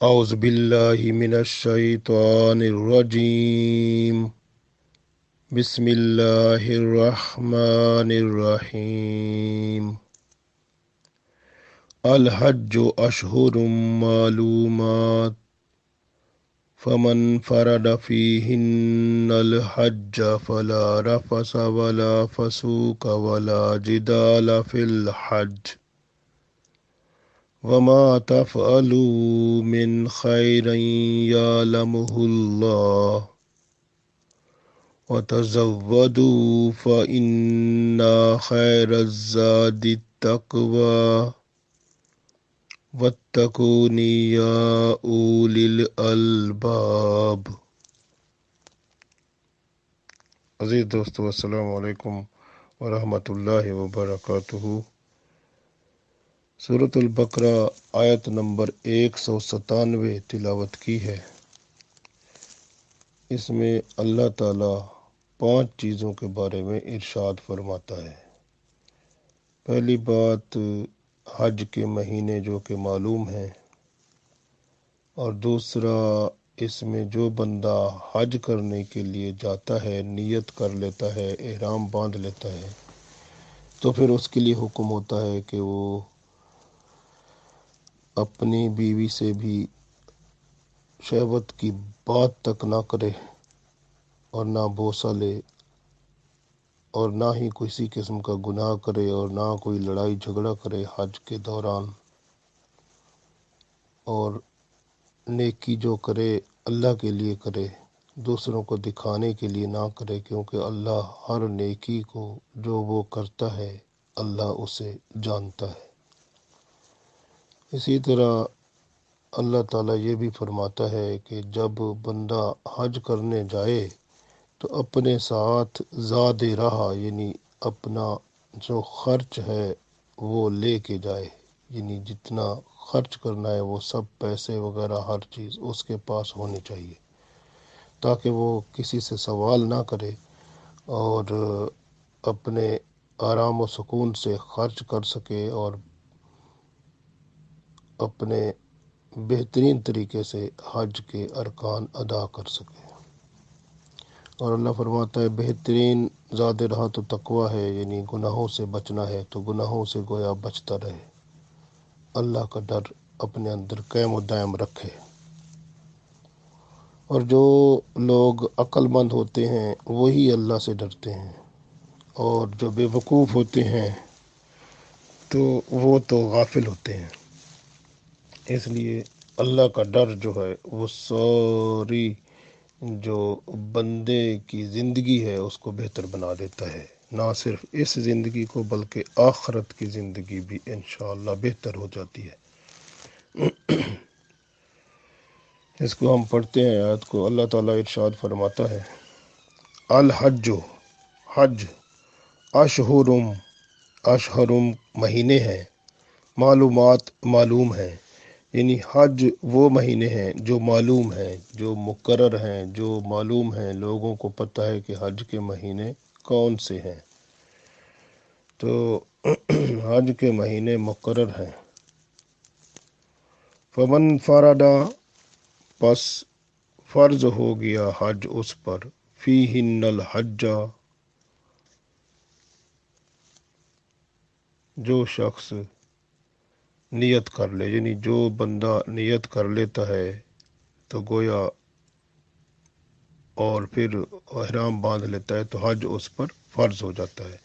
اعوذ باللہ من الشیطان الرجیم بسم اللہ الرحمن الرحیم الحج اشہر معلومات فمن فرد فیہن الحج فلا رفث ولا فسوق ولا جدال فی الحج وما تفعلوا من خیر یعلمہ اللہ وتزودوا فإن خیر الزاد التقوى واتقون یا اولی الالباب۔ عزیز دوستو، السلام علیکم ورحمۃ اللہ وبرکاتہ۔ سورۃ البقرہ آیت نمبر 197 تلاوت کی ہے۔ اس میں اللہ تعالی 5 چیزوں کے بارے میں ارشاد فرماتا ہے۔ پہلی بات حج کے مہینے جو کہ معلوم ہیں، اور دوسرا اس میں جو بندہ حج کرنے کے لیے جاتا ہے، نیت کر لیتا ہے، احرام باندھ لیتا ہے، تو پھر اس کے لیے حکم ہوتا ہے کہ وہ اپنی بیوی سے بھی شہوت کی بات تک نہ کرے اور نہ بوسہ لے اور نہ ہی کسی قسم کا گناہ کرے اور نہ کوئی لڑائی جھگڑا کرے حج کے دوران، اور نیکی جو کرے اللہ کے لیے کرے، دوسروں کو دکھانے کے لیے نہ کرے، کیونکہ اللہ ہر نیکی کو جو وہ کرتا ہے اللہ اسے جانتا ہے۔ اسی طرح اللہ تعالیٰ یہ بھی فرماتا ہے کہ جب بندہ حج کرنے جائے تو اپنے ساتھ زاد راہ یعنی اپنا جو خرچ ہے وہ لے کے جائے، یعنی جتنا خرچ کرنا ہے وہ سب پیسے وغیرہ ہر چیز اس کے پاس ہونی چاہیے، تاکہ وہ کسی سے سوال نہ کرے اور اپنے آرام و سکون سے خرچ کر سکے اور اپنے بہترین طریقے سے حج کے ارکان ادا کر سکے۔ اور اللہ فرماتا ہے بہترین زاد رہا تو تقوی ہے، یعنی گناہوں سے بچنا ہے تو گناہوں سے گویا بچتا رہے، اللہ کا ڈر اپنے اندر قائم و دائم رکھے۔ اور جو لوگ عقل مند ہوتے ہیں وہی اللہ سے ڈرتے ہیں، اور جو بے وقوف ہوتے ہیں تو وہ تو غافل ہوتے ہیں۔ اس لیے اللہ کا ڈر جو ہے وہ ساری جو بندے کی زندگی ہے اس کو بہتر بنا دیتا ہے، نہ صرف اس زندگی کو بلکہ آخرت کی زندگی بھی انشاءاللہ بہتر ہو جاتی ہے۔ اس کو ہم پڑھتے ہیں آیت کو۔ اللہ تعالیٰ ارشاد فرماتا ہے الحج، حج اشہرم، اشہرم مہینے ہیں، معلومات معلوم ہیں، یعنی حج وہ مہینے ہیں جو معلوم ہیں، جو مقرر ہیں، جو معلوم ہیں، لوگوں کو پتہ ہے کہ حج کے مہینے کون سے ہیں، تو حج کے مہینے مقرر ہیں۔ فمن فردا، پس فرض ہو گیا حج اس پر، فیہن الحج، جو شخص نیت کر لے، یعنی جو بندہ نیت کر لیتا ہے تو گویا اور پھر احرام باندھ لیتا ہے تو حج اس پر فرض ہو جاتا ہے۔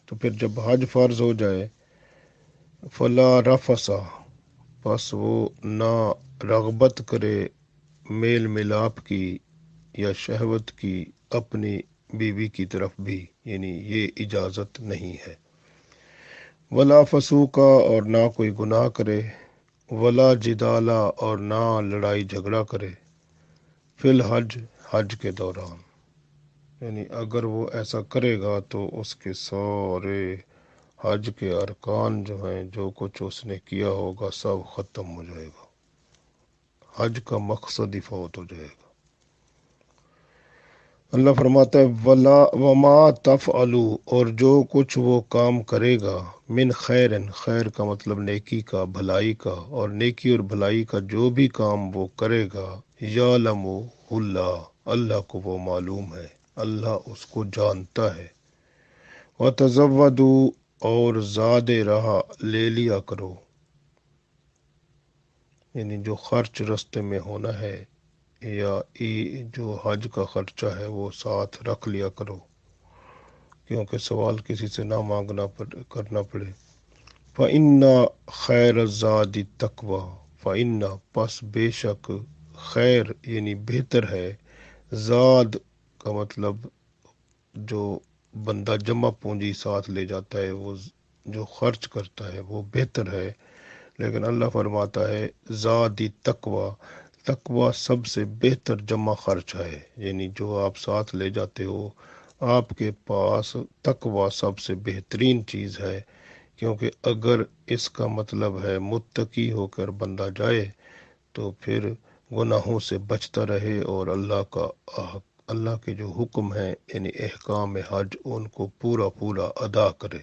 تو پھر جب حج فرض ہو جائے فلا رفث، پس وہ نہ رغبت کرے میل ملاپ کی یا شہوت کی اپنی بیوی کی طرف بھی، یعنی یہ اجازت نہیں ہے۔ ولا فسوقا، اور نہ کوئی گناہ کرے، ولا جدالا، اور نہ لڑائی جھگڑا کرے، فی الحج، حج کے دوران، یعنی اگر وہ ایسا کرے گا تو اس کے سارے حج کے ارکان جو ہیں، جو کچھ اس نے کیا ہوگا سب ختم ہو جائے گا، حج کا مقصد ہی فوت ہو جائے گا۔ اللہ فرماتا ہے وما تفعلوا، اور جو کچھ وہ کام کرے گا، من خیرن، خیر کا مطلب نیکی کا، بھلائی کا، اور نیکی اور بھلائی کا جو بھی کام وہ کرے گا، یعلم اللہ، اللہ کو وہ معلوم ہے، اللہ اس کو جانتا ہے۔ وتزودوا، اور زاد رہا لے لیا کرو، یعنی جو خرچ رستے میں ہونا ہے یا جو حج کا خرچہ ہے وہ ساتھ رکھ لیا کرو، کیونکہ سوال کسی سے نہ مانگنا کرنا پڑے۔ فَإِنَّ خَيْرَ الزَّادِ التَّقْوَىٰ، فَإِنَّ، پس بے شک، خیر یعنی بہتر ہے، زاد کا مطلب جو بندہ جمع پونجی ساتھ لے جاتا ہے، وہ جو خرچ کرتا ہے وہ بہتر ہے، لیکن اللہ فرماتا ہے زادی تقوی، تقوی سب سے بہتر جمع خرچ ہے، یعنی جو آپ ساتھ لے جاتے ہو آپ کے پاس تقوی سب سے بہترین چیز ہے، کیونکہ اگر اس کا مطلب ہے متقی ہو کر بندہ جائے تو پھر گناہوں سے بچتا رہے اور اللہ کے جو حکم ہیں یعنی احکام حج ان کو پورا پورا ادا کرے۔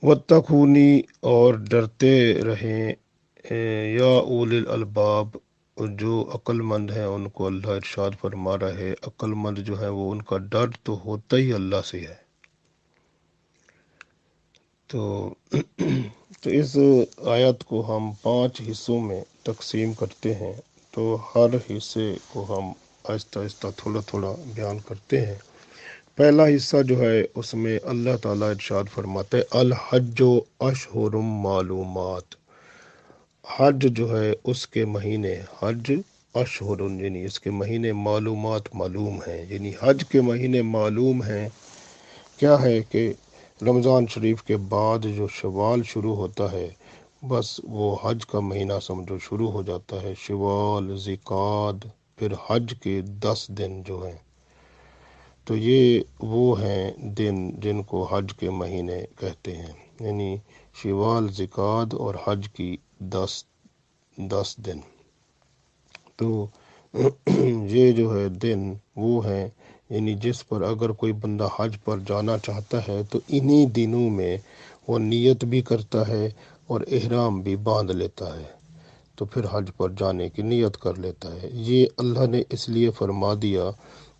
وَاتَّقُونِی، اور ڈرتے رہیں، یا اولی الالباب، جو عقل مند ہیں ان کو اللہ ارشاد فرما رہا ہے، عقل مند جو ہے وہ ان کا ڈر تو ہوتا ہی اللہ سے ہے۔ تو اس آیت کو ہم 5 حصوں میں تقسیم کرتے ہیں، تو ہر حصے کو ہم آہستہ آہستہ تھوڑا تھوڑا بیان کرتے ہیں۔ پہلا حصہ جو ہے اس میں اللہ تعالیٰ ارشاد فرماتے ہیں الحج اشہر معلومات، حج جو ہے اس کے مہینے، حج اشہر یعنی اس کے مہینے معلومات معلوم ہیں، یعنی حج کے مہینے معلوم ہیں۔ کیا ہے کہ رمضان شریف کے بعد جو شوال شروع ہوتا ہے، بس وہ حج کا مہینہ سمجھو شروع ہو جاتا ہے، شوال، ذیقعد، پھر حج کے 10 دن جو ہیں، تو یہ وہ ہیں دن جن کو حج کے مہینے کہتے ہیں، یعنی شوال، ذیقعد اور حج کی 10 دن۔ تو یہ جو ہے دن وہ ہیں، یعنی جس پر اگر کوئی بندہ حج پر جانا چاہتا ہے تو انہی دنوں میں وہ نیت بھی کرتا ہے اور احرام بھی باندھ لیتا ہے، تو پھر حج پر جانے کی نیت کر لیتا ہے۔ یہ اللہ نے اس لیے فرما دیا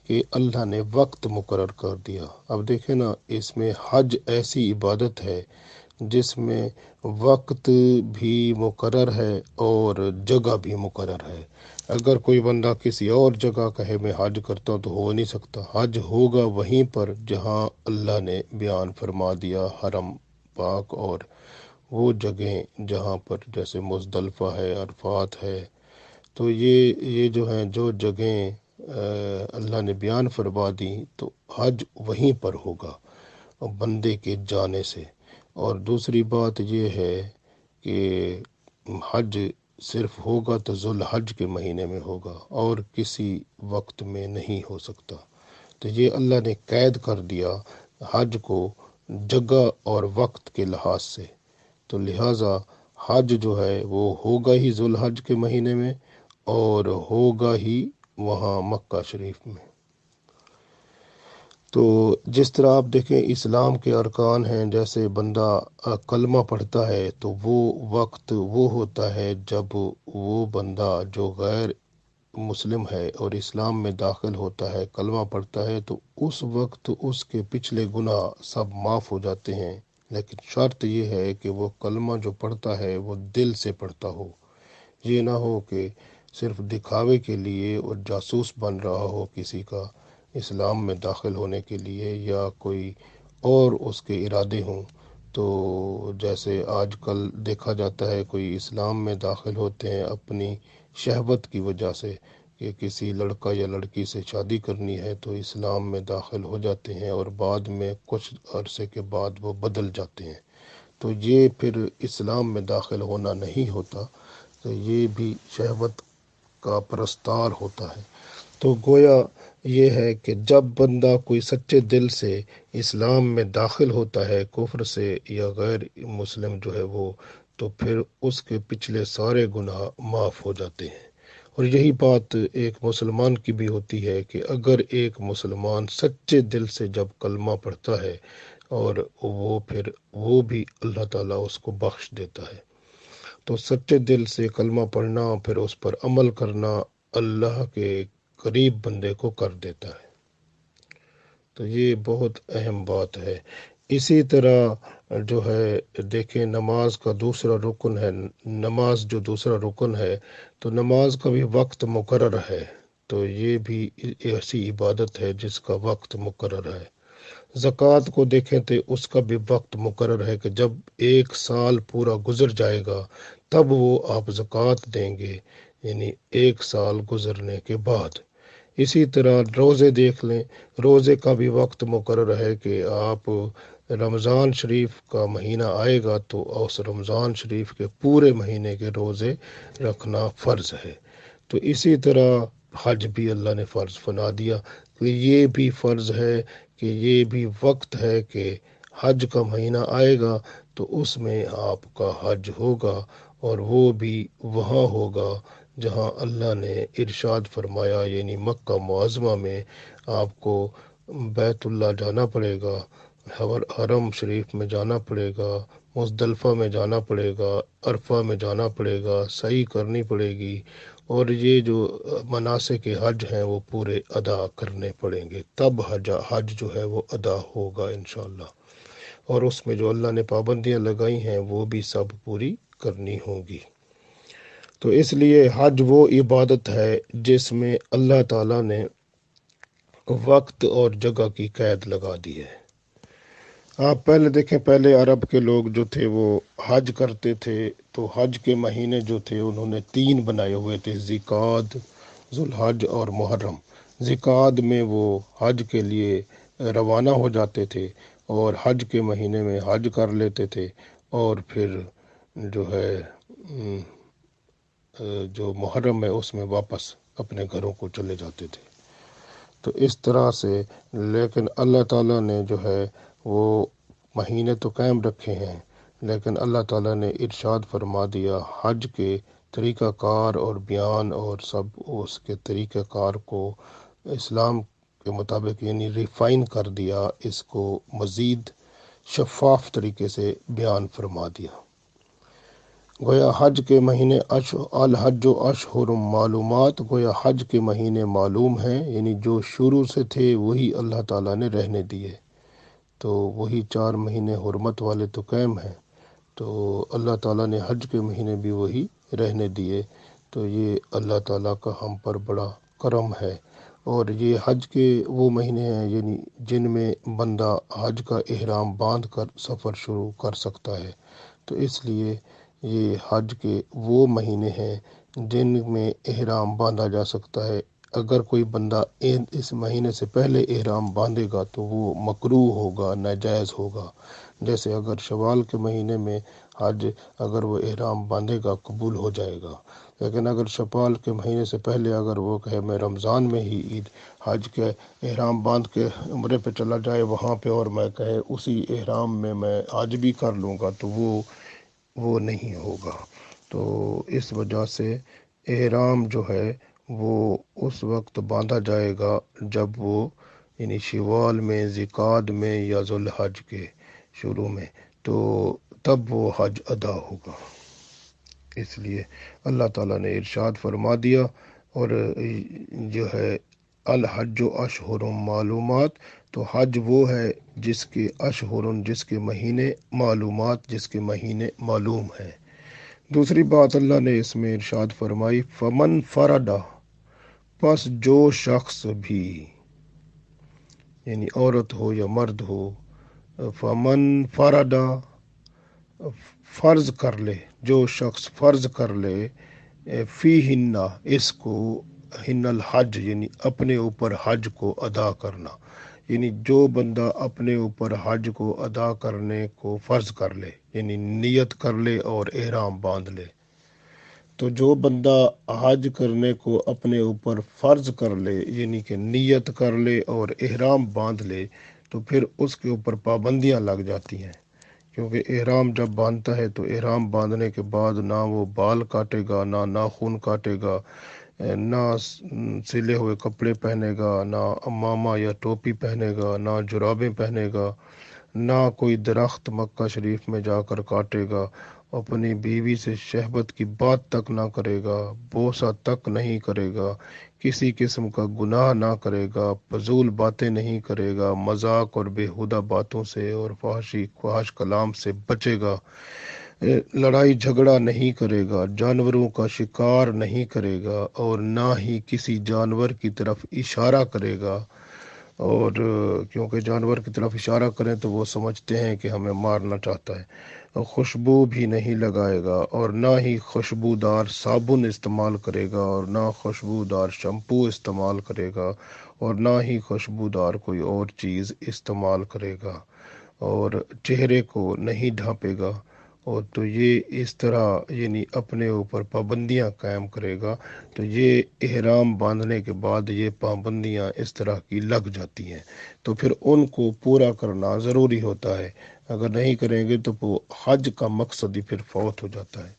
کہ اللہ نے وقت مقرر کر دیا۔ اب دیکھیں نا، اس میں حج ایسی عبادت ہے جس میں وقت بھی مقرر ہے اور جگہ بھی مقرر ہے۔ اگر کوئی بندہ کسی اور جگہ کہے میں حج کرتا ہوں تو ہو نہیں سکتا، حج ہوگا وہیں پر جہاں اللہ نے بیان فرما دیا، حرم پاک اور وہ جگہیں جہاں پر جیسے مزدلفہ ہے، عرفات ہے، تو یہ جو ہیں جو جگہیں اللہ نے بیان فرما دی تو حج وہیں پر ہوگا بندے کے جانے سے۔ اور دوسری بات یہ ہے کہ حج صرف ہوگا تو ذوالحج کے مہینے میں ہوگا اور کسی وقت میں نہیں ہو سکتا، تو یہ اللہ نے قید کر دیا حج کو جگہ اور وقت کے لحاظ سے، تو لہٰذا حج جو ہے وہ ہوگا ہی ذوالحج کے مہینے میں اور ہوگا ہی وہاں مکہ شریف میں۔ تو جس طرح آپ دیکھیں اسلام کے ارکان ہیں، جیسے بندہ کلمہ پڑھتا ہے تو وہ وقت وہ ہوتا ہے جب وہ بندہ جو غیر مسلم ہے اور اسلام میں داخل ہوتا ہے، کلمہ پڑھتا ہے، تو اس وقت اس کے پچھلے گناہ سب معاف ہو جاتے ہیں، لیکن شرط یہ ہے کہ وہ کلمہ جو پڑھتا ہے وہ دل سے پڑھتا ہو، یہ نہ ہو کہ صرف دکھاوے کے لیے اور جاسوس بن رہا ہو کسی کا اسلام میں داخل ہونے کے لیے، یا کوئی اور اس کے ارادے ہوں۔ تو جیسے آج کل دیکھا جاتا ہے کوئی اسلام میں داخل ہوتے ہیں اپنی شہوت کی وجہ سے کہ کسی لڑکا یا لڑکی سے شادی کرنی ہے تو اسلام میں داخل ہو جاتے ہیں اور بعد میں کچھ عرصے کے بعد وہ بدل جاتے ہیں، تو یہ پھر اسلام میں داخل ہونا نہیں ہوتا، تو یہ بھی شہوت کا پرستار ہوتا ہے۔ تو گویا یہ ہے کہ جب بندہ کوئی سچے دل سے اسلام میں داخل ہوتا ہے کفر سے یا غیر مسلم جو ہے وہ، تو پھر اس کے پچھلے سارے گناہ معاف ہو جاتے ہیں۔ اور یہی بات ایک مسلمان کی بھی ہوتی ہے کہ اگر ایک مسلمان سچے دل سے جب کلمہ پڑھتا ہے اور وہ بھی اللہ تعالیٰ اس کو بخش دیتا ہے۔ تو سچے دل سے کلمہ پڑھنا پھر اس پر عمل کرنا اللہ کے قریب بندے کو کر دیتا ہے۔ تو یہ بہت اہم بات ہے۔ اسی طرح جو ہے دیکھیں نماز کا دوسرا رکن ہے، نماز جو دوسرا رکن ہے تو نماز کا بھی وقت مقرر ہے۔ تو یہ بھی ایسی عبادت ہے جس کا وقت مقرر ہے۔ زکوٰۃ کو دیکھیں تو اس کا بھی وقت مقرر ہے کہ جب 1 سال پورا گزر جائے گا تب وہ آپ زکوٰۃ دیں گے، یعنی 1 سال گزرنے کے بعد۔ اسی طرح روزے دیکھ لیں، روزے کا بھی وقت مقرر ہے کہ آپ رمضان شریف کا مہینہ آئے گا تو اس رمضان شریف کے پورے مہینے کے روزے رکھنا فرض ہے۔ تو اسی طرح حج بھی اللہ نے فرض بنا دیا کہ یہ بھی فرض ہے کہ یہ بھی وقت ہے کہ حج کا مہینہ آئے گا تو اس میں آپ کا حج ہوگا، اور وہ بھی وہاں ہوگا جہاں اللہ نے ارشاد فرمایا، یعنی مکہ معظمہ میں آپ کو بیت اللہ جانا پڑے گا، حرم شریف میں جانا پڑے گا، مزدلفہ میں جانا پڑے گا، عرفہ میں جانا پڑے گا، سعی کرنی پڑے گی، اور یہ جو مناسک حج ہیں وہ پورے ادا کرنے پڑیں گے، تب حج جو ہے وہ ادا ہوگا انشاءاللہ۔ اور اس میں جو اللہ نے پابندیاں لگائی ہیں وہ بھی سب پوری کرنی ہوں گی۔ تو اس لیے حج وہ عبادت ہے جس میں اللہ تعالیٰ نے وقت اور جگہ کی قید لگا دی ہے۔ آپ پہلے دیکھیں، پہلے عرب کے لوگ جو تھے وہ حج کرتے تھے تو حج کے مہینے جو تھے انہوں نے 3 بنائے ہوئے تھے، ذوالقعدہ، ذوالحج اور محرم۔ ذوالقعدہ میں وہ حج کے لیے روانہ ہو جاتے تھے اور حج کے مہینے میں حج کر لیتے تھے، اور پھر جو ہے جو محرم ہے اس میں واپس اپنے گھروں کو چلے جاتے تھے۔ تو اس طرح سے، لیکن اللہ تعالیٰ نے جو ہے وہ مہینے تو قائم رکھے ہیں، لیکن اللہ تعالیٰ نے ارشاد فرما دیا حج کے طریقہ کار اور بیان اور سب اس کے طریقہ کار کو اسلام کے مطابق یعنی ریفائن کر دیا، اس کو مزید شفاف طریقے سے بیان فرما دیا۔ گویا حج کے مہینے الحج و اشہر معلومات، گویا حج کے مہینے معلوم ہیں، یعنی جو شروع سے تھے وہی اللہ تعالیٰ نے رہنے دیے، تو وہی 4 مہینے حرمت والے تو قائم ہیں، تو اللہ تعالیٰ نے حج کے مہینے بھی وہی رہنے دیے۔ تو یہ اللہ تعالیٰ کا ہم پر بڑا کرم ہے، اور یہ حج کے وہ مہینے ہیں یعنی جن میں بندہ حج کا احرام باندھ کر سفر شروع کر سکتا ہے۔ تو اس لیے یہ حج کے وہ مہینے ہیں جن میں احرام باندھا جا سکتا ہے۔ اگر کوئی بندہ اس مہینے سے پہلے احرام باندھے گا تو وہ مکروہ ہوگا، ناجائز ہوگا۔ جیسے اگر شوال کے مہینے میں حج اگر وہ احرام باندھے گا قبول ہو جائے گا، لیکن اگر شوال کے مہینے سے پہلے اگر وہ کہے میں رمضان میں ہی عید حج کے احرام باندھ کے عمرے پہ چلا جائے وہاں پہ، اور میں کہے اسی احرام میں حج بھی کر لوں گا، تو وہ نہیں ہوگا۔ تو اس وجہ سے احرام جو ہے وہ اس وقت باندھا جائے گا جب وہ یعنی شوال میں، ذوالقعدہ میں یا ذوالحج کے شروع میں، تو تب وہ حج ادا ہوگا۔ اس لیے اللہ تعالیٰ نے ارشاد فرما دیا، اور جو ہے الحج و اشہر معلومات، تو حج وہ ہے جس کے اشہر، جس کے مہینے، معلومات جس کے مہینے معلوم ہیں۔ دوسری بات اللہ نے اس میں ارشاد فرمائی فمن فردا، پس جو شخص بھی، یعنی عورت ہو یا مرد ہو، فمن فردا فرض کر لے، جو شخص فرض کر لے، فی ہنہ اس کو، ہن الحج یعنی اپنے اوپر حج کو ادا کرنا، یعنی جو بندہ اپنے اوپر حج کو ادا کرنے کو فرض کر لے، یعنی نیت کر لے اور احرام باندھ لے، تو جو بندہ حج کرنے کو اپنے اوپر فرض کر لے یعنی کہ نیت کر لے اور احرام باندھ لے، تو پھر اس کے اوپر پابندیاں لگ جاتی ہیں، کیونکہ احرام جب باندھتا ہے تو احرام باندھنے کے بعد نہ وہ بال کاٹے گا، نہ ناخن کاٹے گا، نہ سلے ہوئے کپڑے پہنے گا، نہ امامہ یا ٹوپی پہنے گا، نہ جرابیں پہنے گا، نہ کوئی درخت مکہ شریف میں جا کر کاٹے گا، اپنی بیوی سے شہوت کی بات تک نہ کرے گا، بوسہ تک نہیں کرے گا، کسی قسم کا گناہ نہ کرے گا، فضول باتیں نہیں کرے گا، مذاق اور بیہودہ باتوں سے اور فحش کلام سے بچے گا، لڑائی جھگڑا نہیں کرے گا، جانوروں کا شکار نہیں کرے گا، اور نہ ہی کسی جانور کی طرف اشارہ کرے گا، اور کیونکہ جانور کی طرف اشارہ کریں تو وہ سمجھتے ہیں کہ ہمیں مارنا چاہتا ہے، اور خوشبو بھی نہیں لگائے گا، اور نہ ہی خوشبودار صابن استعمال کرے گا، اور نہ خوشبودار شیمپو استعمال کرے گا، اور نہ ہی خوشبودار کوئی اور چیز استعمال کرے گا، اور چہرے کو نہیں ڈھانپے گا، اور تو یہ اس طرح یعنی اپنے اوپر پابندیاں قائم کرے گا، تو یہ احرام باندھنے کے بعد یہ پابندیاں اس طرح کی لگ جاتی ہیں، تو پھر ان کو پورا کرنا ضروری ہوتا ہے، اگر نہیں کریں گے تو وہ حج کا مقصد ہی پھر فوت ہو جاتا ہے۔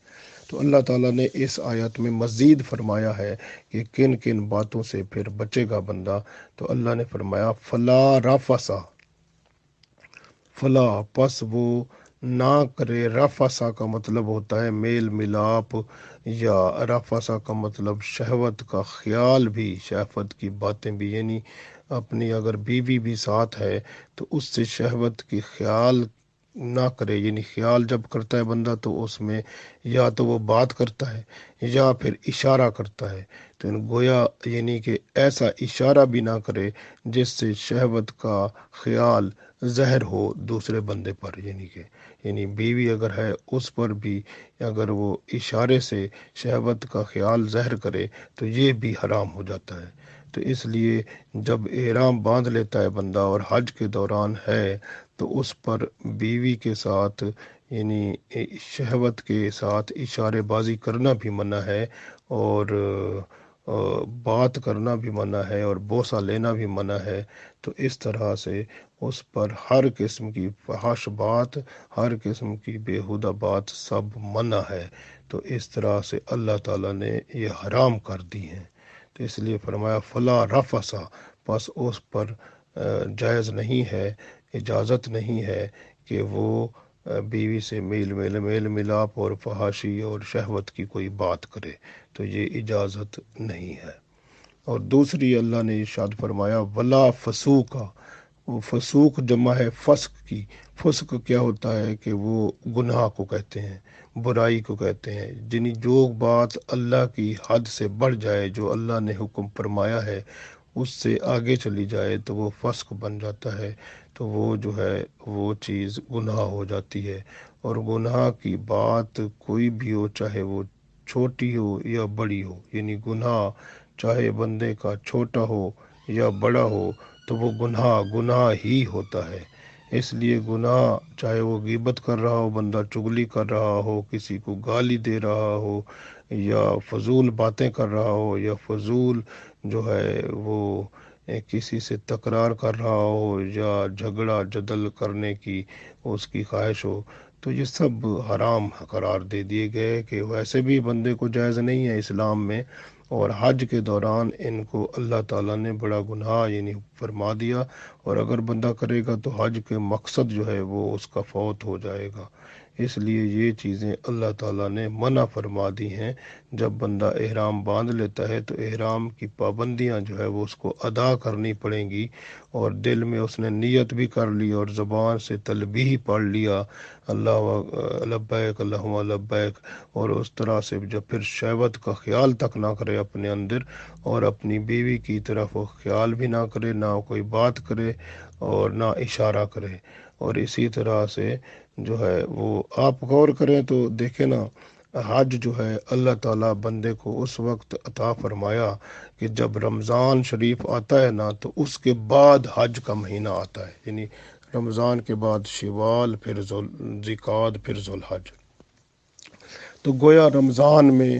تو اللہ تعالیٰ نے اس آیت میں مزید فرمایا ہے کہ کن کن باتوں سے پھر بچے گا بندہ، تو اللہ نے فرمایا فلا رفسا، فلا پس وہ نہ کرے، رفسا کا مطلب ہوتا ہے میل ملاپ، یا رفسا کا مطلب شہوت کا خیال بھی، شہوت کی باتیں بھی، یعنی اپنی اگر بیوی بھی ساتھ ہے تو اس سے شہوت کی خیال نہ کرے، یعنی خیال جب کرتا ہے بندہ تو اس میں یا تو وہ بات کرتا ہے یا پھر اشارہ کرتا ہے، تو گویا یعنی کہ ایسا اشارہ بھی نہ کرے جس سے شہوت کا خیال زہر ہو دوسرے بندے پر، یعنی بیوی اگر ہے اس پر بھی اگر وہ اشارے سے شہوت کا خیال زہر کرے تو یہ بھی حرام ہو جاتا ہے۔ تو اس لیے جب احرام باندھ لیتا ہے بندہ اور حج کے دوران ہے تو اس پر بیوی کے ساتھ یعنی شہوت کے ساتھ اشارے بازی کرنا بھی منع ہے، اور بات کرنا بھی منع ہے، اور بوسہ لینا بھی منع ہے، تو اس طرح سے اس پر ہر قسم کی فحش بات، ہر قسم کی بیہودہ بات سب منع ہے، تو اس طرح سے اللہ تعالیٰ نے یہ حرام کر دی ہیں، تو اس لیے فرمایا فلا رفسا، پس اس پر جائز نہیں ہے، اجازت نہیں ہے کہ وہ بیوی سے میل ملاپ اور فحاشی اور شہوت کی کوئی بات کرے، تو یہ اجازت نہیں ہے۔ اور دوسری اللہ نے ارشاد فرمایا ولا فسوقا، وہ فسوق جمع ہے فسق کی، فسق کیا ہوتا ہے کہ وہ گناہ کو کہتے ہیں، برائی کو کہتے ہیں، جنی جو بات اللہ کی حد سے بڑھ جائے، جو اللہ نے حکم فرمایا ہے اس سے آگے چلی جائے تو وہ فسق بن جاتا ہے، تو وہ جو ہے وہ چیز گناہ ہو جاتی ہے، اور گناہ کی بات کوئی بھی ہو، چاہے وہ چھوٹی ہو یا بڑی ہو، یعنی گناہ چاہے بندے کا چھوٹا ہو یا بڑا ہو تو وہ گناہ ہی ہوتا ہے، اس لیے گناہ چاہے وہ غیبت کر رہا ہو بندہ، چغلی کر رہا ہو، کسی کو گالی دے رہا ہو، یا فضول باتیں کر رہا ہو، یا فضول جو ہے وہ کسی سے تکرار کر رہا ہو، یا جھگڑا جدل کرنے کی اس کی خواہش ہو، تو یہ سب حرام قرار دے دیے گئے کہ ویسے بھی بندے کو جائز نہیں ہے اسلام میں، اور حج کے دوران ان کو اللہ تعالیٰ نے بڑا گناہ یعنی فرما دیا، اور اگر بندہ کرے گا تو حج کے مقصد جو ہے وہ اس کا فوت ہو جائے گا، اس لیے یہ چیزیں اللہ تعالیٰ نے منع فرما دی ہیں۔ جب بندہ احرام باندھ لیتا ہے تو احرام کی پابندیاں جو ہے وہ اس کو ادا کرنی پڑیں گی، اور دل میں اس نے نیت بھی کر لی اور زبان سے تلبیہ پڑھ لیا اللہ لبیک اللہم لبیک، اور اس طرح سے جب پھر شہوت کا خیال تک نہ کرے اپنے اندر، اور اپنی بیوی کی طرف وہ خیال بھی نہ کرے، نہ کوئی بات کرے اور نہ اشارہ کرے، اور اسی طرح سے جو ہے وہ آپ غور کریں تو دیکھیں نا، حج جو ہے اللہ تعالیٰ بندے کو اس وقت عطا فرمایا کہ جب رمضان شریف آتا ہے نا تو اس کے بعد حج کا مہینہ آتا ہے، یعنی رمضان کے بعد شوال، پھر ذوالقعدہ، پھر ذوالحج، تو گویا رمضان میں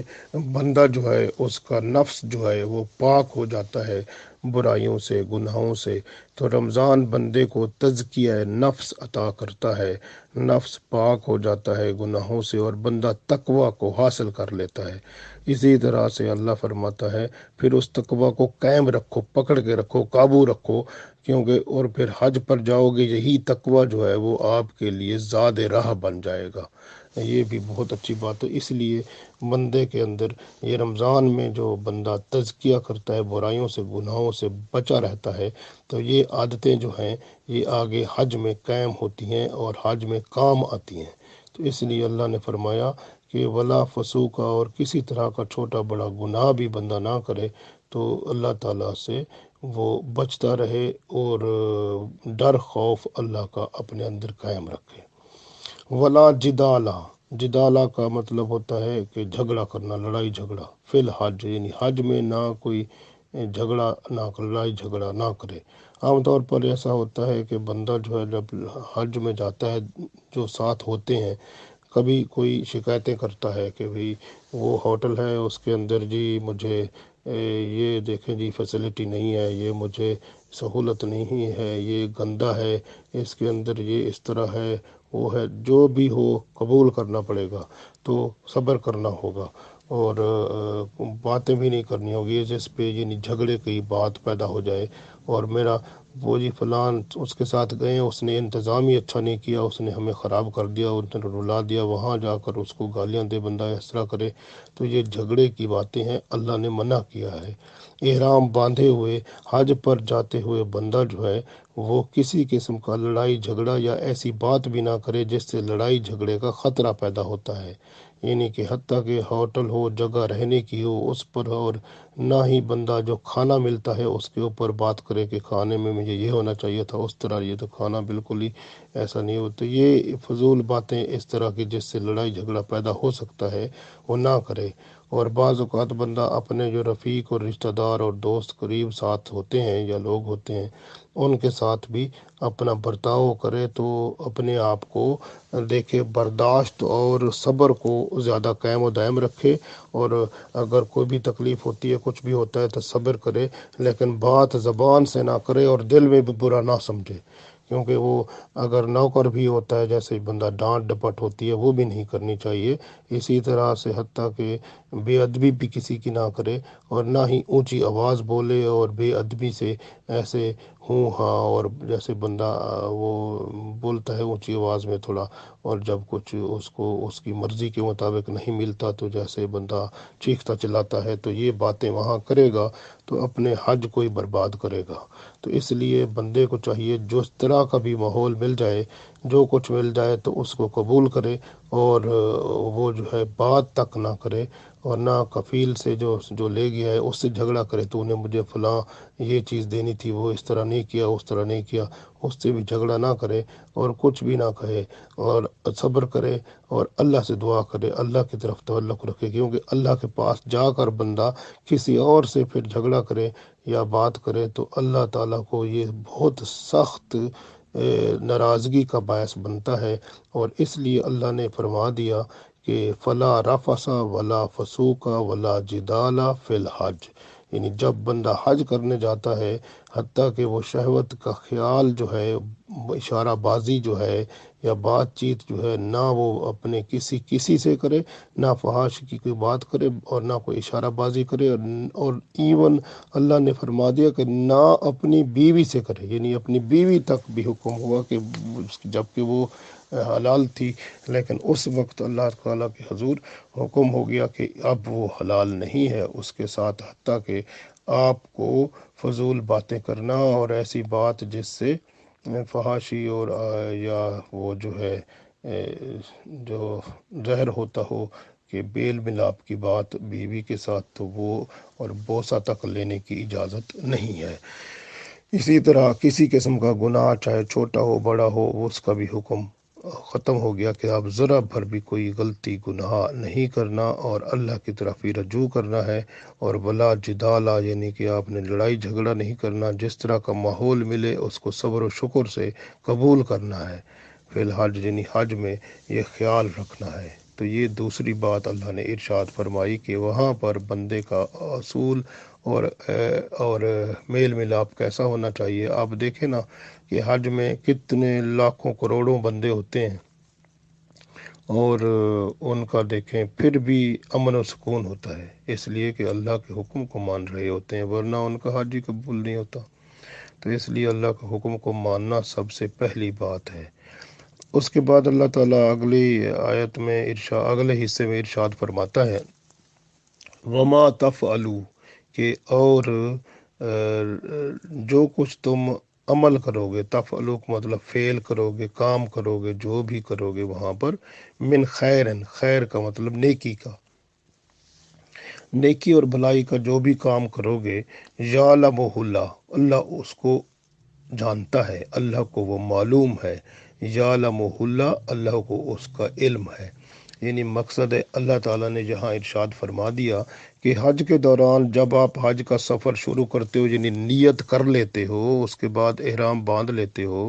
بندہ جو ہے اس کا نفس جو ہے وہ پاک ہو جاتا ہے برائیوں سے، گناہوں سے۔ تو رمضان بندے کو تزکیہ نفس عطا کرتا ہے، نفس پاک ہو جاتا ہے گناہوں سے اور بندہ تقوی کو حاصل کر لیتا ہے۔ اسی طرح سے اللہ فرماتا ہے پھر اس تقوی کو قائم رکھو، پکڑ کے رکھو، قابو رکھو، کیونکہ اور پھر حج پر جاؤ گے، یہی تقوی جو ہے وہ آپ کے لیے زاد راہ بن جائے گا۔ یہ بھی بہت اچھی بات ہے۔ اس لیے بندے کے اندر یہ رمضان میں جو بندہ تزکیہ کرتا ہے، برائیوں سے، گناہوں سے بچا رہتا ہے، تو یہ عادتیں جو ہیں یہ آگے حج میں قائم ہوتی ہیں اور حج میں کام آتی ہیں۔ تو اس لیے اللہ نے فرمایا کہ ولا فسوق، اور کسی طرح کا چھوٹا بڑا گناہ بھی بندہ نہ کرے، تو اللہ تعالیٰ سے وہ بچتا رہے اور ڈر خوف اللہ کا اپنے اندر قائم رکھے۔ ولا جدالہ، جدالہ کا مطلب ہوتا ہے کہ جھگڑا کرنا، لڑائی جھگڑا، فی الحج، یعنی حج میں نہ کوئی جھگڑا، نہ لڑائی جھگڑا نہ کرے۔ عام طور پر ایسا ہوتا ہے کہ بندہ جو ہے جب حج میں جاتا ہے، جو ساتھ ہوتے ہیں، کبھی کوئی شکایتیں کرتا ہے کہ بھئی وہ ہوٹل ہے اس کے اندر جی مجھے یہ دیکھیں جی فیسلٹی نہیں ہے، یہ مجھے سہولت نہیں ہے، یہ گندا ہے، اس کے اندر یہ اس طرح ہے، وہ ہے، جو بھی ہو قبول کرنا پڑے گا، تو صبر کرنا ہوگا اور باتیں بھی نہیں کرنی ہوگی جس پہ یعنی جھگڑے کی بات پیدا ہو جائے اور میرا وہ جی فلان اس کے ساتھ گئے، اس نے انتظام ہی اچھا نہیں کیا، اس نے ہمیں خراب کر دیا، اس نے رلا دیا، وہاں جا کر اس کو گالیاں دے بندہ اس طرح کرے، تو یہ جھگڑے کی باتیں ہیں، اللہ نے منع کیا ہے۔ احرام باندھے ہوئے حج پر جاتے ہوئے بندہ جو ہے وہ کسی قسم کا لڑائی جھگڑا یا ایسی بات بھی نہ کرے جس سے لڑائی جھگڑے کا خطرہ پیدا ہوتا ہے، یعنی کہ حتیٰ کہ ہوٹل ہو، جگہ رہنے کی ہو، اس پر، اور نہ ہی بندہ جو کھانا ملتا ہے اس کے اوپر بات کرے کہ کھانے میں مجھے یہ ہونا چاہیے تھا، اس طرح یہ تو کھانا بالکل ہی ایسا نہیں ہوتا۔ یہ فضول باتیں اس طرح کی جس سے لڑائی جھگڑا پیدا ہو سکتا ہے وہ نہ کرے۔ اور بعض اوقات بندہ اپنے جو رفیق اور رشتہ دار اور دوست قریب ساتھ ہوتے ہیں یا لوگ ہوتے ہیں ان کے ساتھ بھی اپنا برتاؤ کرے، تو اپنے آپ کو دیکھے برداشت اور صبر کو زیادہ قائم و دائم رکھے، اور اگر کوئی بھی تکلیف ہوتی ہے، کچھ بھی ہوتا ہے تو صبر کرے، لیکن بات زبان سے نہ کرے اور دل میں بھی برا نہ سمجھے، کیونکہ وہ اگر نوکر بھی ہوتا ہے جیسے بندہ ڈانٹ ڈپٹ ہوتی ہے وہ بھی نہیں کرنی چاہیے۔ اسی طرح سے حتیٰ کہ بے ادبی بھی کسی کی نہ کرے، اور نہ ہی اونچی آواز بولے اور بے ادبی سے ایسے ہوں ہاں، اور جیسے بندہ وہ بولتا ہے اونچی آواز میں تھوڑا، اور جب کچھ اس کو اس کی مرضی کے مطابق نہیں ملتا تو جیسے بندہ چیختا چلاتا ہے، تو یہ باتیں وہاں کرے گا تو اپنے حج کو ہی برباد کرے گا۔ تو اس لیے بندے کو چاہیے جو اس طرح کا بھی ماحول مل جائے، جو کچھ مل جائے تو اس کو قبول کرے، اور وہ جو ہے بات تک نہ کرے، اور نہ کفیل سے جو لے گیا ہے اس سے جھگڑا کرے، تو انہیں مجھے فلاں یہ چیز دینی تھی، وہ اس طرح نہیں کیا، اس طرح نہیں کیا، اس سے بھی جھگڑا نہ کرے اور کچھ بھی نہ کہے، اور صبر کرے اور اللہ سے دعا کرے، اللہ کی طرف تعلق رکھے، کیونکہ اللہ کے پاس جا کر بندہ کسی اور سے پھر جھگڑا کرے یا بات کرے تو اللہ تعالیٰ کو یہ بہت سخت ناراضگی کا باعث بنتا ہے، اور اس لیے اللہ نے فرما دیا کہ فلا رفث ولا فسوق ولا جدال فی الحج، یعنی جب بندہ حج کرنے جاتا ہے، حتیٰ کہ وہ شہوت کا خیال جو ہے، اشارہ بازی جو ہے یا بات چیت جو ہے، نہ وہ اپنے کسی سے کرے، نہ فحش کی کوئی بات کرے اور نہ کوئی اشارہ بازی کرے، اور ایون اللہ نے فرما دیا کہ نہ اپنی بیوی سے کرے، یعنی اپنی بیوی تک بھی حکم ہوا کہ جب کہ وہ حلال تھی، لیکن اس وقت اللہ تعالیٰ کے حضور حکم ہو گیا کہ اب وہ حلال نہیں ہے اس کے ساتھ، حتیٰ کہ آپ کو فضول باتیں کرنا اور ایسی بات جس سے فحاشی اور یا وہ جو ہے جو زہر ہوتا ہو کہ بیل ملاپ کی بات بیوی کے ساتھ، تو وہ اور بوسہ تک لینے کی اجازت نہیں ہے۔ اسی طرح کسی قسم کا گناہ چاہے چھوٹا ہو بڑا ہو، اس کا بھی حکم ختم ہو گیا کہ آپ ذرا بھر بھی کوئی غلطی گناہ نہیں کرنا اور اللہ کی طرف ہی رجوع کرنا ہے، اور ولا جدالا، یعنی کہ آپ نے لڑائی جھگڑا نہیں کرنا، جس طرح کا ماحول ملے اس کو صبر و شکر سے قبول کرنا ہے، فی الحج یعنی حج میں یہ خیال رکھنا ہے۔ تو یہ دوسری بات اللہ نے ارشاد فرمائی کہ وہاں پر بندے کا اصول اور میل ملاپ کیسا ہونا چاہیے۔ آپ دیکھیں نا کہ حج میں کتنے لاکھوں کروڑوں بندے ہوتے ہیں، اور ان کا دیکھیں پھر بھی امن و سکون ہوتا ہے، اس لیے کہ اللہ کے حکم کو مان رہے ہوتے ہیں، ورنہ ان کا حج ہی قبول نہیں ہوتا۔ تو اس لیے اللہ کے حکم کو ماننا سب سے پہلی بات ہے۔ اس کے بعد اللہ تعالیٰ اگلی آیت میں اگلے حصے میں ارشاد فرماتا ہے وما تفعلوا، کہ اور جو کچھ تم عمل کرو گے، تفعلوا کا مطلب فعل کرو گے، کام کرو گے، جو بھی کرو گے وہاں پر، من خیرن، خیر کا مطلب نیکی کا، نیکی اور بھلائی کا جو بھی کام کرو گے، یعلمہ اللہ، اللہ اس کو جانتا ہے، اللہ کو وہ معلوم ہے، یعلمہ اللہ، اللہ کو اس کا علم ہے۔ یعنی مقصد ہے اللہ تعالیٰ نے جہاں ارشاد فرما دیا کہ حج کے دوران جب آپ حج کا سفر شروع کرتے ہو، یعنی نیت کر لیتے ہو، اس کے بعد احرام باندھ لیتے ہو،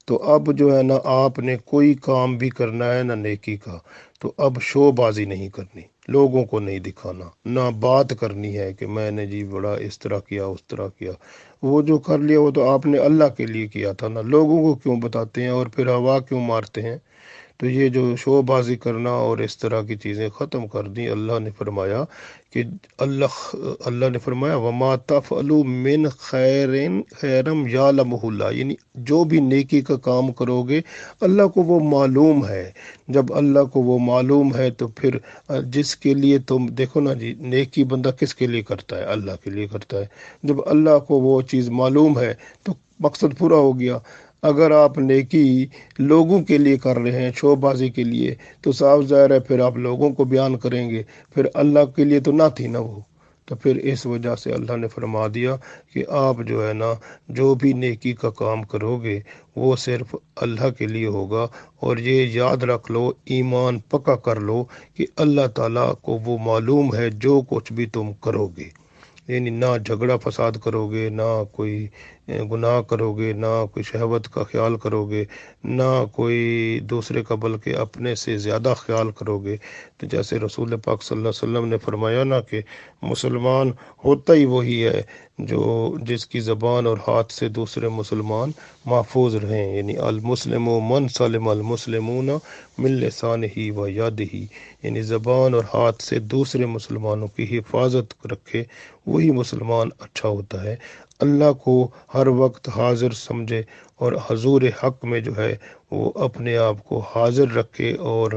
تو اب جو ہے نا آپ نے کوئی کام بھی کرنا ہے نہ نیکی کا، تو اب شو بازی نہیں کرنی، لوگوں کو نہیں دکھانا، نہ بات کرنی ہے کہ میں نے جی بڑا اس طرح کیا اس طرح کیا۔ وہ جو کر لیا وہ تو آپ نے اللہ کے لیے کیا تھا نا، لوگوں کو کیوں بتاتے ہیں اور پھر ہوا کیوں مارتے ہیں؟ تو یہ جو شو بازی کرنا اور اس طرح کی چیزیں ختم کر دیں۔ اللہ نے فرمایا کہ اللہ نے فرمایا وما تفعلوا من خیرم یعلمہ اللہ، یعنی جو بھی نیکی کا کام کرو گے اللہ کو وہ معلوم ہے۔ جب اللہ کو وہ معلوم ہے تو پھر جس کے لیے تم دیکھو نا جی، نیکی بندہ کس کے لیے کرتا ہے؟ اللہ کے لیے کرتا ہے۔ جب اللہ کو وہ چیز معلوم ہے تو مقصد پورا ہو گیا۔ اگر آپ نیکی لوگوں کے لیے کر رہے ہیں، شو بازی کے لیے، تو صاف ظاہر ہے پھر آپ لوگوں کو بیان کریں گے، پھر اللہ کے لیے تو نہ تھی نا وہ۔ تو پھر اس وجہ سے اللہ نے فرما دیا کہ آپ جو ہے نا جو بھی نیکی کا کام کرو گے وہ صرف اللہ کے لیے ہوگا، اور یہ یاد رکھ لو، ایمان پکا کر لو کہ اللہ تعالیٰ کو وہ معلوم ہے جو کچھ بھی تم کرو گے۔ یعنی نہ جھگڑا فساد کرو گے، نہ کوئی گناہ کرو گے، نہ کوئی شہوت کا خیال کرو گے، نہ کوئی دوسرے کا بلکہ اپنے سے زیادہ خیال کرو گے۔ تو جیسے رسول پاک صلی اللہ علیہ وسلم نے فرمایا نا کہ مسلمان ہوتا ہی وہی ہے جو جس کی زبان اور ہاتھ سے دوسرے مسلمان محفوظ رہیں، یعنی المسلم من سلم المسلمون من لسانہ و یدہ، یعنی زبان اور ہاتھ سے دوسرے مسلمانوں کی حفاظت رکھے، وہی مسلمان اچھا ہوتا ہے۔ اللہ کو ہر وقت حاضر سمجھے اور حضور حق میں جو ہے وہ اپنے آپ کو حاضر رکھے اور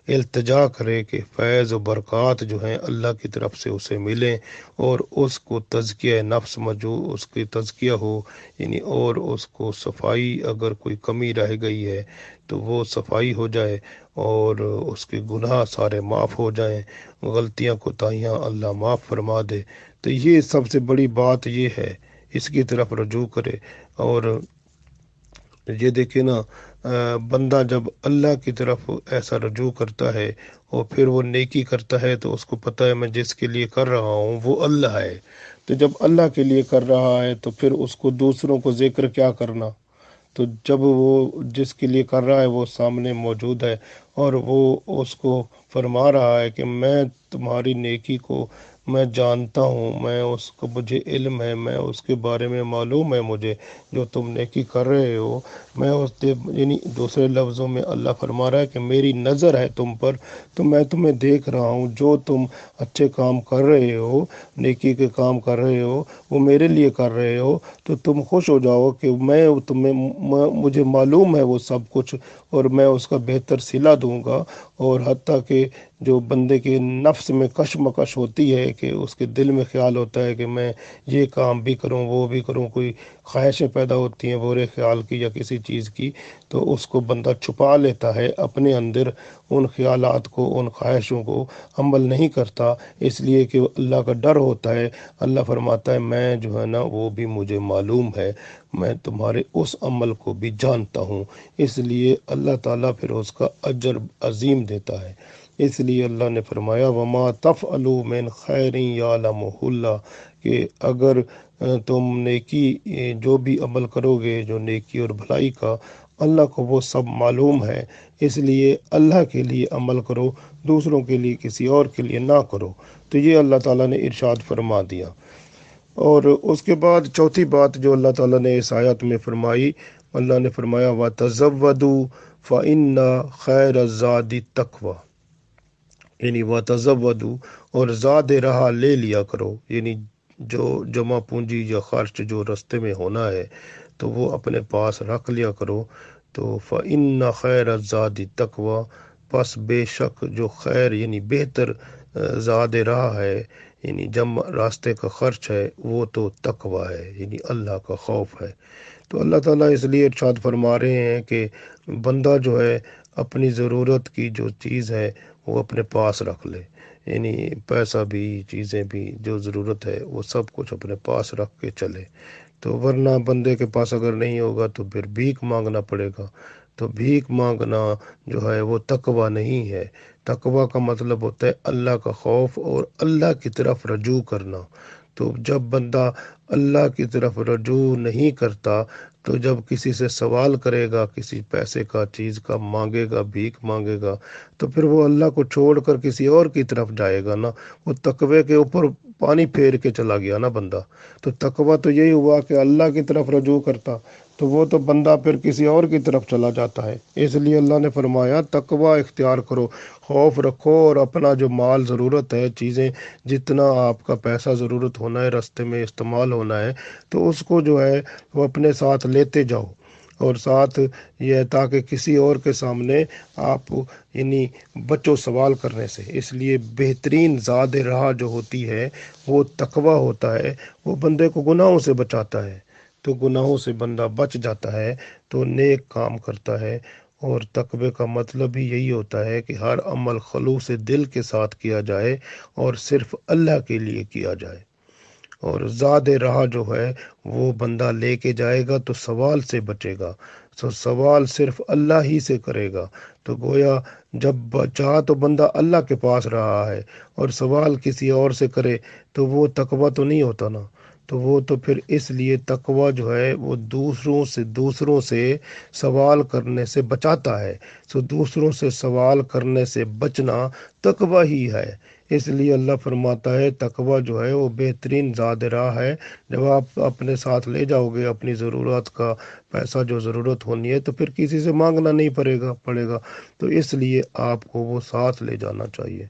التجا کرے کہ فیض و برکات جو ہیں اللہ کی طرف سے اسے ملیں، اور اس کو تزکیہ نفس اس کی تزکیہ ہو، یعنی اور اس کو صفائی، اگر کوئی کمی رہ گئی ہے تو وہ صفائی ہو جائے، اور اس کے گناہ سارے معاف ہو جائیں، غلطیاں کوتاہیاں اللہ معاف فرما دے۔ تو یہ سب سے بڑی بات یہ ہے، اس کی طرف رجوع کرے۔ اور یہ دیکھیں نا، بندہ جب اللہ کی طرف ایسا رجوع کرتا ہے اور پھر وہ نیکی کرتا ہے تو اس کو پتہ ہے میں جس کے لیے کر رہا ہوں وہ اللہ ہے۔ تو جب اللہ کے لیے کر رہا ہے تو پھر اس کو دوسروں کو ذکر کیا کرنا؟ تو جب وہ جس کے لیے کر رہا ہے وہ سامنے موجود ہے اور وہ اس کو فرما رہا ہے کہ میں تمہاری نیکی کو میں جانتا ہوں، میں اس کو مجھے علم ہے، میں اس کے بارے میں معلوم ہے مجھے، جو تم نیکی کر رہے ہو میں اس یعنی دوسرے لفظوں میں اللہ فرما رہا ہے کہ میری نظر ہے تم پر، تو میں تمہیں دیکھ رہا ہوں، جو تم اچھے کام کر رہے ہو، نیکی کے کام کر رہے ہو، وہ میرے لیے کر رہے ہو، تو تم خوش ہو جاؤ کہ میں مجھے معلوم ہے وہ سب کچھ، اور میں اس کا بہتر صلہ دوں گا۔ اور حتیٰ کہ جو بندے کے نفس میں کشمکش ہوتی ہے کہ اس کے دل میں خیال ہوتا ہے کہ میں یہ کام بھی کروں وہ بھی کروں، کوئی خواہشیں پیدا ہوتی ہیں برے خیال کی یا کسی چیز کی، تو اس کو بندہ چھپا لیتا ہے اپنے اندر، ان خیالات کو، ان خواہشوں کو عمل نہیں کرتا، اس لیے کہ اللہ کا ڈر ہوتا ہے۔ اللہ فرماتا ہے میں جو ہے نا وہ بھی مجھے معلوم ہے، میں تمہارے اس عمل کو بھی جانتا ہوں، اس لیے اللہ تعالیٰ پھر اس کا اجر عظیم دیتا ہے۔ اس لیے اللہ نے فرمایا وما تفعلوا من خیر یعلمہ اللہ، کہ اگر تم نیکی جو بھی عمل کرو گے، جو نیکی اور بھلائی کا، اللہ کو وہ سب معلوم ہے، اس لیے اللہ کے لیے عمل کرو، دوسروں کے لیے کسی اور کے لیے نہ کرو۔ تو یہ اللہ تعالیٰ نے ارشاد فرما دیا۔ اور اس کے بعد چوتھی بات جو اللہ تعالیٰ نے اس آیت میں فرمائی، اللہ نے فرمایا وَتَزَوَّدُوا فَإِنَّ خَيْرَ الزَّادِ التَّقْوَىٰ، یعنی وَتَزَوَّدُوا، اور زاد رہا لے لیا کرو، یعنی جو جمع پونجی یا خرچ جو رستے میں ہونا ہے تو وہ اپنے پاس رکھ لیا کرو۔ تو فَإِنَّ خَيْرَ الزَّادِ التَّقْوَىٰ، پس بے شک جو خیر یعنی بہتر زاد راہ ہے، یعنی جمع راستے کا خرچ ہے، وہ تو تقوی ہے، یعنی اللہ کا خوف ہے۔ تو اللہ تعالیٰ اس لیے ارشاد فرما رہے ہیں کہ بندہ جو ہے اپنی ضرورت کی جو چیز ہے وہ اپنے پاس رکھ لے، یعنی پیسہ بھی، چیزیں بھی، جو ضرورت ہے وہ سب کچھ اپنے پاس رکھ کے چلے۔ تو ورنہ بندے کے پاس اگر نہیں ہوگا تو پھر بھیک مانگنا پڑے گا۔ تو بھیک مانگنا جو ہے وہ تقوی نہیں ہے۔ تقوی کا مطلب ہوتا ہے اللہ کا خوف اور اللہ کی طرف رجوع کرنا۔ تو جب بندہ اللہ کی طرف رجوع نہیں کرتا، تو جب کسی سے سوال کرے گا، کسی پیسے کا، چیز کا مانگے گا، بھیک مانگے گا، تو پھر وہ اللہ کو چھوڑ کر کسی اور کی طرف جائے گا نا، وہ تقوی کے اوپر پانی پھیر کے چلا گیا نا بندہ۔ تو تقوی تو یہی ہوا کہ اللہ کی طرف رجوع کرتا، تو وہ تو بندہ پھر کسی اور کی طرف چلا جاتا ہے۔ اس لیے اللہ نے فرمایا تقوی اختیار کرو، خوف رکھو، اور اپنا جو مال ضرورت ہے، چیزیں جتنا آپ کا پیسہ ضرورت ہونا ہے، راستے میں استعمال ہونا ہے، تو اس کو جو ہے وہ اپنے ساتھ لیتے جاؤ، اور ساتھ یہ ہے تاکہ کسی اور کے سامنے آپ یعنی بچو سوال کرنے سے۔ اس لیے بہترین زاد راہ جو ہوتی ہے وہ تقوی ہوتا ہے، وہ بندے کو گناہوں سے بچاتا ہے۔ تو گناہوں سے بندہ بچ جاتا ہے تو نیک کام کرتا ہے۔ اور تقوی کا مطلب بھی یہی ہوتا ہے کہ ہر عمل خلوص دل کے ساتھ کیا جائے اور صرف اللہ کے لیے کیا جائے۔ اور زاد راہ جو ہے وہ بندہ لے کے جائے گا تو سوال سے بچے گا، تو سوال صرف اللہ ہی سے کرے گا۔ تو گویا جب چاہ تو بندہ اللہ کے پاس رہا ہے، اور سوال کسی اور سے کرے تو وہ تقوی تو نہیں ہوتا نا۔ تو وہ تو پھر اس لیے تقوی جو ہے وہ دوسروں سے سوال کرنے سے بچاتا ہے۔ سو دوسروں سے سوال کرنے سے بچنا تقوی ہی ہے۔ اس لیے اللہ فرماتا ہے تقوی جو ہے وہ بہترین زاد راہ ہے۔ جب آپ اپنے ساتھ لے جاؤ گے اپنی ضرورت کا پیسہ، جو ضرورت ہونی ہے، تو پھر کسی سے مانگنا نہیں پڑے گا۔ تو اس لیے آپ کو وہ ساتھ لے جانا چاہیے۔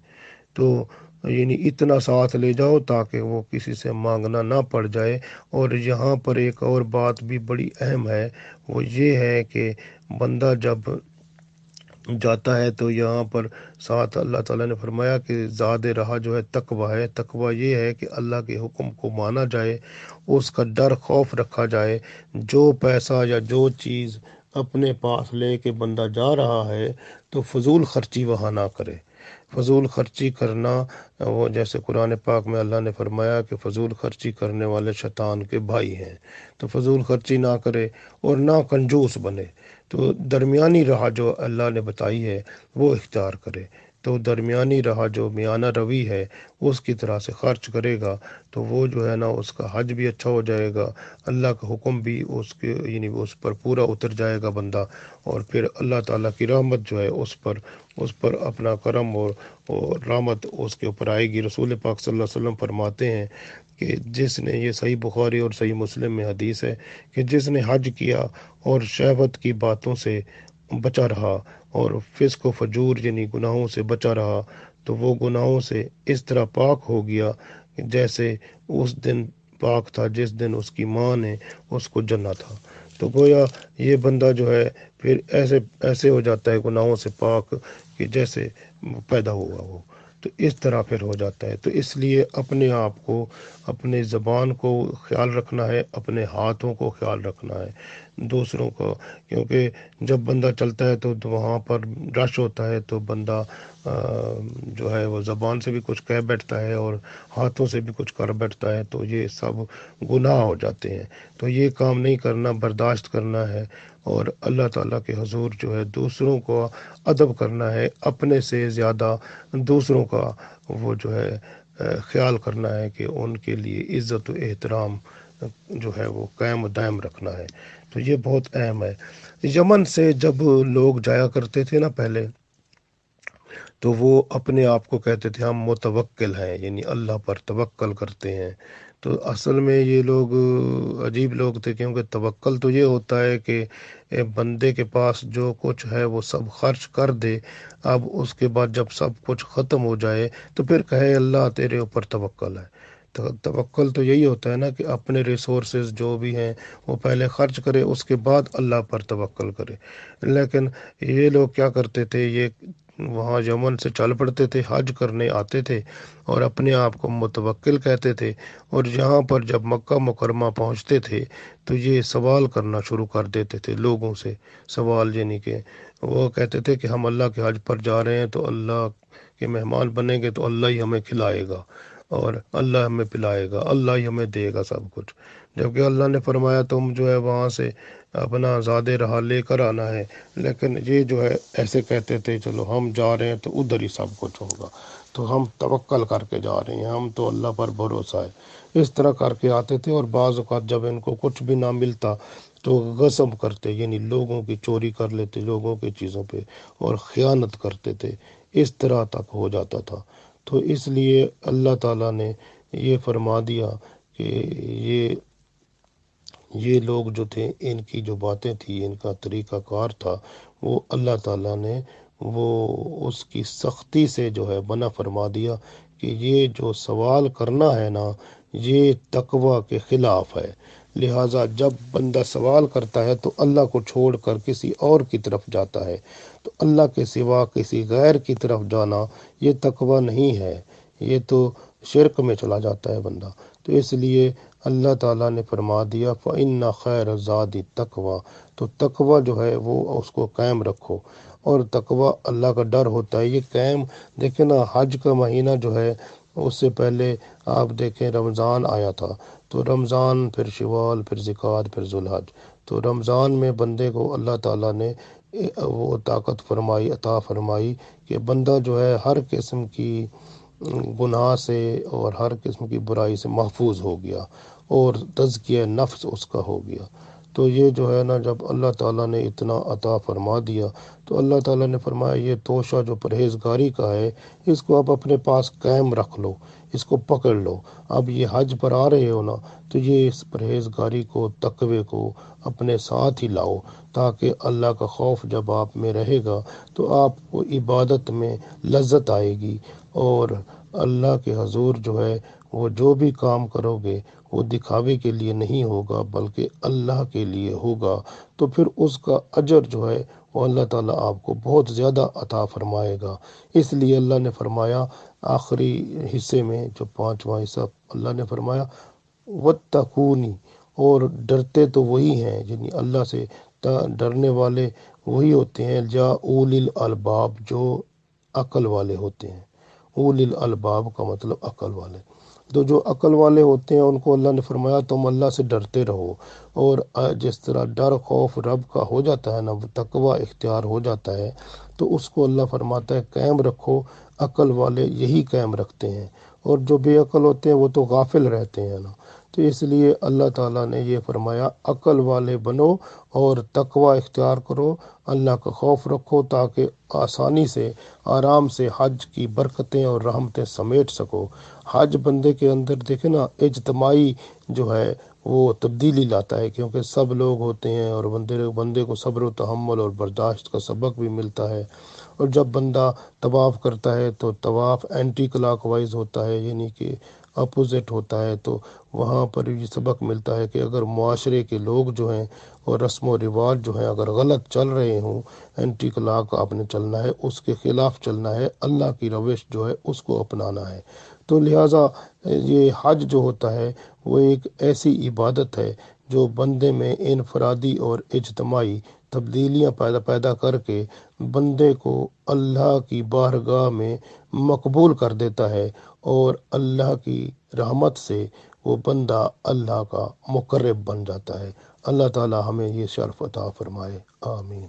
تو یعنی اتنا ساتھ لے جاؤ تاکہ وہ کسی سے مانگنا نہ پڑ جائے۔ اور یہاں پر ایک اور بات بھی بڑی اہم ہے، وہ یہ ہے کہ بندہ جب جاتا ہے تو یہاں پر ساتھ اللہ تعالیٰ نے فرمایا کہ زاد راہ جو ہے تقوی ہے۔ تقوی یہ ہے کہ اللہ کے حکم کو مانا جائے، اس کا ڈر خوف رکھا جائے۔ جو پیسہ یا جو چیز اپنے پاس لے کے بندہ جا رہا ہے تو فضول خرچی وہاں نہ کرے۔ فضول خرچی کرنا، وہ جیسے قرآن پاک میں اللہ نے فرمایا کہ فضول خرچی کرنے والے شیطان کے بھائی ہیں۔ تو فضول خرچی نہ کرے اور نہ کنجوس بنے۔ تو درمیانی راہ جو اللہ نے بتائی ہے وہ اختیار کرے۔ تو درمیانی راہ جو میانہ روی ہے اس کی طرح سے خرچ کرے گا تو وہ جو ہے نا اس کا حج بھی اچھا ہو جائے گا، اللہ کا حکم بھی اس کے یعنی اس پر پورا اتر جائے گا بندہ، اور پھر اللہ تعالیٰ کی رحمت جو ہے اس پر اپنا کرم اور رحمت اس کے اوپر آئے گی۔ رسول پاک صلی اللہ علیہ وسلم فرماتے ہیں کہ جس نے، یہ صحیح بخاری اور صحیح مسلم میں حدیث ہے، کہ جس نے حج کیا اور شہوت کی باتوں سے بچا رہا اور فسق و فجور یعنی گناہوں سے بچا رہا، تو وہ گناہوں سے اس طرح پاک ہو گیا جیسے اس دن پاک تھا جس دن اس کی ماں نے اس کو جنا تھا۔ تو گویا یہ بندہ جو ہے پھر ایسے ہو جاتا ہے گناہوں سے پاک کہ جیسے پیدا ہوا وہ، تو اس طرح پھر ہو جاتا ہے۔ تو اس لیے اپنے آپ کو، اپنے زبان کو خیال رکھنا ہے، اپنے ہاتھوں کو خیال رکھنا ہے، دوسروں کو، کیونکہ جب بندہ چلتا ہے تو وہاں پر رش ہوتا ہے تو بندہ جو ہے وہ زبان سے بھی کچھ کہہ بیٹھتا ہے اور ہاتھوں سے بھی کچھ کر بیٹھتا ہے، تو یہ سب گناہ ہو جاتے ہیں۔ تو یہ کام نہیں کرنا، برداشت کرنا ہے، اور اللہ تعالیٰ کے حضور جو ہے دوسروں کو ادب کرنا ہے، اپنے سے زیادہ دوسروں کا وہ جو ہے خیال کرنا ہے کہ ان کے لیے عزت و احترام جو ہے وہ قائم و دائم رکھنا ہے۔ تو یہ بہت اہم ہے۔ یمن سے جب لوگ جایا کرتے تھے نا پہلے، تو وہ اپنے آپ کو کہتے تھے ہم متوکل ہیں، یعنی اللہ پر توکل کرتے ہیں۔ تو اصل میں یہ لوگ عجیب لوگ تھے، کیونکہ توکل تو یہ ہوتا ہے کہ بندے کے پاس جو کچھ ہے وہ سب خرچ کر دے، اب اس کے بعد جب سب کچھ ختم ہو جائے تو پھر کہے اللہ تیرے اوپر توکل ہے۔ تو توکل تو یہی ہوتا ہے نا کہ اپنے ریسورسز جو بھی ہیں وہ پہلے خرچ کرے، اس کے بعد اللہ پر توکل کرے۔ لیکن یہ لوگ کیا کرتے تھے، یہ وہاں یمن سے چل پڑتے تھے، حج کرنے آتے تھے اور اپنے آپ کو متوکل کہتے تھے، اور یہاں پر جب مکہ مکرمہ پہنچتے تھے تو یہ سوال کرنا شروع کر دیتے تھے لوگوں سے۔ سوال یعنی کہ وہ کہتے تھے کہ ہم اللہ کے حج پر جا رہے ہیں، تو اللہ کے مہمان بنیں گے تو اللہ ہی ہمیں کھلائے گا اور اللہ ہمیں پلائے گا، اللہ ہی ہمیں دے گا سب کچھ، جبکہ اللہ نے فرمایا تم جو ہے وہاں سے اپنا زادے رہا لے کر آنا ہے۔ لیکن یہ جو ہے ایسے کہتے تھے چلو ہم جا رہے ہیں تو ادھر ہی سب کچھ ہوگا، تو ہم توکل کر کے جا رہے ہیں، ہم تو اللہ پر بھروسہ ہے، اس طرح کر کے آتے تھے۔ اور بعض اوقات جب ان کو کچھ بھی نہ ملتا تو غصب کرتے، یعنی لوگوں کی چوری کر لیتے لوگوں کی چیزوں پہ اور خیانت کرتے تھے، اس طرح تک ہو جاتا تھا۔ تو اس لیے اللہ تعالیٰ نے یہ فرما دیا کہ یہ لوگ جو تھے، ان کی جو باتیں تھیں، ان کا طریقہ کار تھا، وہ اللہ تعالیٰ نے وہ اس کی سختی سے جو ہے منع فرما دیا کہ یہ جو سوال کرنا ہے نا، یہ تقوی کے خلاف ہے۔ لہٰذا جب بندہ سوال کرتا ہے تو اللہ کو چھوڑ کر کسی اور کی طرف جاتا ہے، تو اللہ کے سوا کسی غیر کی طرف جانا یہ تقوی نہیں ہے، یہ تو شرک میں چلا جاتا ہے بندہ۔ تو اس لیے اللہ تعالیٰ نے فرما دیا فَإِنَّ خَيْرَ الزَّادِ التَّقْوَىٰ، تو تقوی جو ہے وہ اس کو قائم رکھو، اور تقوی اللہ کا ڈر ہوتا ہے۔ یہ قائم دیکھیں نا، حج کا مہینہ جو ہے اس سے پہلے آپ دیکھیں رمضان آیا تھا، تو رمضان، پھر شوال، پھر ذوالقعدہ، پھر ذوالحج۔ تو رمضان میں بندے کو اللہ تعالیٰ نے وہ طاقت فرمائی، عطا فرمائی کہ بندہ جو ہے ہر قسم کی گناہ سے اور ہر قسم کی برائی سے محفوظ ہو گیا، اور تزکیہ نفس اس کا ہو گیا۔ تو یہ جو ہے نا، جب اللہ تعالیٰ نے اتنا عطا فرما دیا تو اللہ تعالیٰ نے فرمایا یہ توشہ جو پرہیزگاری کا ہے، اس کو اب اپنے پاس قائم رکھ لو، اس کو پکڑ لو۔ اب یہ حج پر آ رہے ہو نا، تو یہ اس پرہیزگاری کو، تقوی کو اپنے ساتھ ہی لاؤ، تاکہ اللہ کا خوف جب آپ میں رہے گا تو آپ کو عبادت میں لذت آئے گی، اور اللہ کے حضور جو ہے وہ جو بھی کام کرو گے وہ دکھاوے کے لیے نہیں ہوگا بلکہ اللہ کے لیے ہوگا، تو پھر اس کا اجر جو ہے وہ اللہ تعالیٰ آپ کو بہت زیادہ عطا فرمائے گا۔ اس لیے اللہ نے فرمایا آخری حصے میں، جو 5واں حصہ، اللہ نے فرمایا وَاتَّقُونِ، اور ڈرتے تو وہی ہیں، یعنی اللہ سے ڈرنے والے وہی ہوتے ہیں جا اولی الالباب، جو عقل والے ہوتے ہیں۔ اولی الالباب کا مطلب عقل والے، تو جو عقل والے ہوتے ہیں ان کو اللہ نے فرمایا تم اللہ سے ڈرتے رہو، اور جس طرح ڈر خوف رب کا ہو جاتا ہے نا، تقوی اختیار ہو جاتا ہے، تو اس کو اللہ فرماتا ہے قائم رکھو۔ عقل والے یہی قائم رکھتے ہیں، اور جو بے عقل ہوتے ہیں وہ تو غافل رہتے ہیں نا۔ تو اس لیے اللہ تعالیٰ نے یہ فرمایا عقل والے بنو اور تقوی اختیار کرو، اللہ کا خوف رکھو، تاکہ آسانی سے، آرام سے حج کی برکتیں اور رحمتیں سمیٹ سکو۔ حج بندے کے اندر دیکھیں نا، اجتماعی جو ہے وہ تبدیلی لاتا ہے، کیونکہ سب لوگ ہوتے ہیں اور بندے کو صبر و تحمل اور برداشت کا سبق بھی ملتا ہے۔ اور جب بندہ طواف کرتا ہے تو طواف اینٹی کلاک وائز ہوتا ہے، یعنی کہ اپوزٹ ہوتا ہے، تو وہاں پر یہ سبق ملتا ہے کہ اگر معاشرے کے لوگ جو ہیں اور رسم و رواج جو ہیں اگر غلط چل رہے ہوں، اینٹی کلاک آپ نے چلنا ہے، اس کے خلاف چلنا ہے، اللہ کی روش جو ہے اس کو اپنانا ہے۔ تو لہٰذا یہ حج جو ہوتا ہے وہ ایک ایسی عبادت ہے جو بندے میں انفرادی اور اجتماعی تبدیلیاں پیدا کر کے بندے کو اللہ کی بارگاہ میں مقبول کر دیتا ہے، اور اللہ کی رحمت سے وہ بندہ اللہ کا مقرب بن جاتا ہے۔ اللہ تعالی ہمیں یہ شرف عطا فرمائے، آمین۔